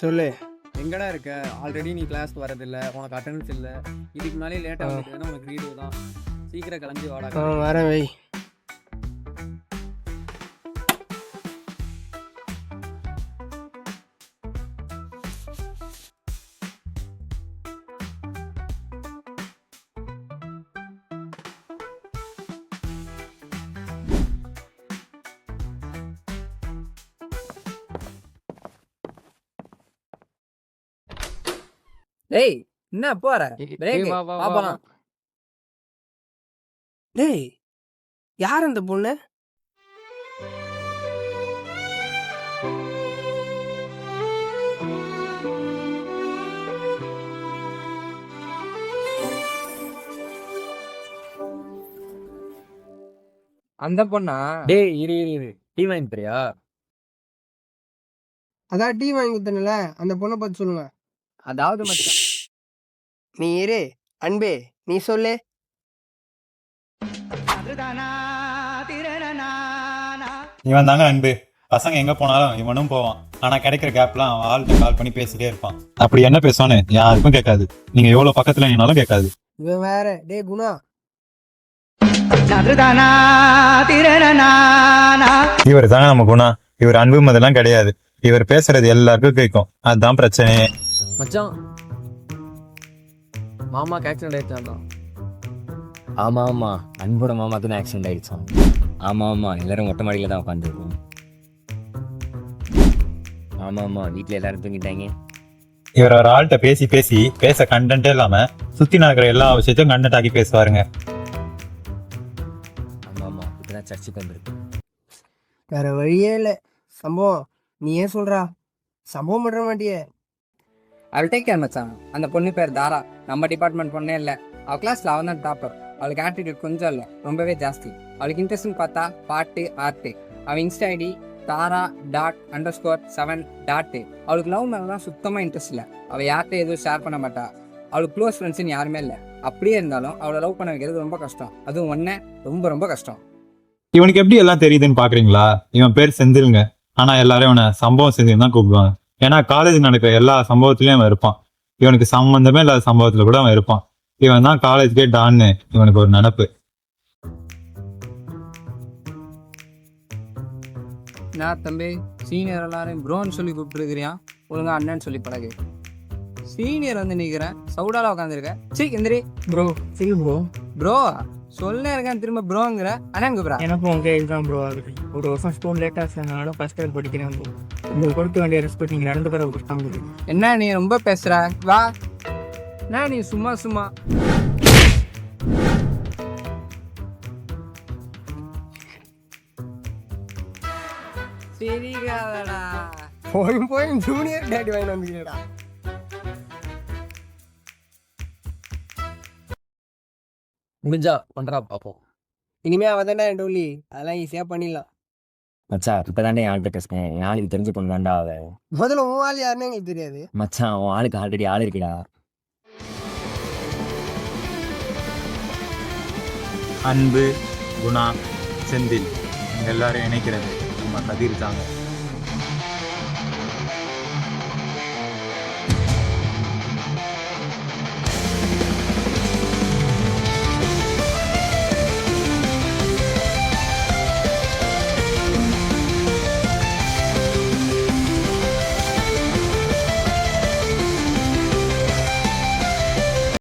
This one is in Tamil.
சொல்லு. எங்கடா இருக்க? ஆல்ரெடி நீ கிளாஸ்க்கு வரதில்லை, உனக்கு அட்டெண்டன்ஸ் இல்லை. இதுக்கு மேலே லேட்டாக வந்துட்டுன்னா உனக்கு ரீடு தான். சீக்கிரம் கிளம்பி வாடா. வரேன் வை. டேய் என்ன போற? பாப்பலாம். டேய் யார் அந்த பொண்ணு? அந்த பொண்ணா? டேய் இரு டீ வாங்கி தரியா? அதான் டீ வாங்கி கொடுத்தனல, அந்த பொண்ணை பார்த்து சொல்லுங்க. அதாவது மச்சான், நீ இரு. அன்பே நீ சொல்லு. இவன் தாங்க அன்பு. பசங்க எங்க போனாலும் இவனும் போவான். ஆனா கிடைக்கிற கேப்லாம் அவன் ஆள்கிட்ட கால் பண்ணி பேசிட்டே இருப்பான். அப்படி என்ன பேசுவான்னு யாருக்கும் கேட்காது. நீங்க எவ்வளவு பக்கத்துல நின்னாலும் கேட்காது. இவன் வேற. டே குணா, இவர் தாங்க நம்ம குணா. இவர் அன்பு முதலாம் கிடையாது. இவர் பேசுறது எல்லாருக்கும் கேட்கும். அதுதான் பிரச்சனையே. மச்சான் மாமாக்கு ஆக்சிடென்ட் ஆயிடுச்சான். ஆமா அன்போட மாமாக்கு தான் ஆக்சிடென்ட் ஆயிடுச்சான். ஆமா எல்லாரும் மொட்டை மாடியில தான் உட்காந்துருக்கோம். ஆமா வீட்டுல எல்லாரும் தூங்கிட்டாங்க. இவர் ஒரு ஆள்கிட்ட பேச கண்டென்ட்டே இல்லாம சுத்தி நடக்கிற எல்லா விஷயத்தையும் கண்டென்ட் ஆக்கி பேசுவாருங்க. ஆமா இப்பதான் சர்ச்சுக்கு வந்திருக்கு. வேற வழியே இல்லை. சம்பவம் நீ ஏன் சொல்றா? சம்பவம் பண்ற மாட்டியே. அவள் டேக் கேர் மச்சான். அந்த பொண்ணு பேர் தாரா. நம்ம டிபார்ட்மெண்ட் பொண்ணே இல்லை. அவள் கிளாஸில் அவன் தான் டாப்பர். அவளுக்கு ஆட்டிடியூட் கொஞ்சம் இல்லை, ரொம்பவே ஜாஸ்தி. அவளுக்கு இன்ட்ரெஸ்ட்னு பார்த்தா பாட்டு, ஆர்ட்டு. அவள் இன்ஸ்டா ஐடி Tara._7. அவளுக்கு லவ் மேலாம் சுத்தமாக இன்ட்ரெஸ்ட் இல்லை. அவள் யார்கிட்ட எதுவும் ஷேர் பண்ண மாட்டா. அவளுக்கு க்ளோஸ் ஃப்ரெண்ட்ஸ்ன்னு யாருமே இல்லை. அப்படியே இருந்தாலும் அவளை லவ் பண்ண வைக்கிறது ரொம்ப கஷ்டம். அதுவும் ஒன்னே ரொம்ப கஷ்டம். இவனுக்கு எப்படி எல்லாம் தெரியுதுன்னு பாக்குறீங்களா? இவன் பேர் செந்திலுங்க. ஆனா எல்லாரும் இவனை சம்பவம் செந்தில் தான் கூப்பிடுவாங்க. ஏன்னா காலேஜ் நடக்கிற எல்லா சம்பவத்திலயும் அவன் இருப்பான். இவனுக்கு சம்பந்தமே இல்லாத சம்பவத்துல கூட அவன் இருப்பான். இவன் தான் காலேஜ்கே டான்னு இவனுக்கு ஒரு நினப்பு. நான் தம்பி சீனியர் எல்லாரும் ப்ரோன்னு சொல்லி கூப்பிட்டுருக்கிறியா? ஒழுங்கா அண்ணன்னு சொல்லி பழகு. சீனியர் வந்து நிற்கிறேன், சவுடால உட்காந்துருக்கேன். சரி எந்திரி. ப்ரோ சரி ப்ரோ. ப்ரோ சொல்ல இருக்கேன், திரும்ப ப்ரோங்கிற. அண்ணன் கூப்பிட்றா. எனக்கும் உங்கள் ஏஜ் தான் ப்ரோ ஆகுது. ஒரு வருஷம் ஸ்கூல் லேட்டாக சேர்ந்தனால ஃபஸ்ட் இயர் படிக்கிறேன் ப்ரோ. உங்களுக்கு கொடுக்க வேண்டிய ரெஸ்பெக்ட் நீங்கள் 2 பேரை கொடுத்தாங்க. என்ன நீ ரொம்ப பேசுற? வா. என்ன நீ சும்மா சரிகாதடா. போய் ஜூனியர் டேடி வாங்கி வந்துக்கிறடா. முடிஞ்சா பண்றா பாப்போம். இனிமே அவதான்டா என் டோலி. அதெல்லாம் ஈஸியா பண்ணிடலாம். மச்சான் இப்பதாண்டே என் ஆள்கிட்ட பேசுனேன். என் ஆளுக்கு தெரிஞ்ச பொண்ணு தாண்டா அவ. முதல்ல உன் ஆள் யாருன்னு எங்களுக்கு தெரியாது. மச்சான் உன் ஆளுக்கு ஆல்ரெடி ஆள் இருக்குடா. அன்பு, குணா, செந்தில் எல்லாரும் இணைக்கிறது நம்ம கதிர் தாங்க.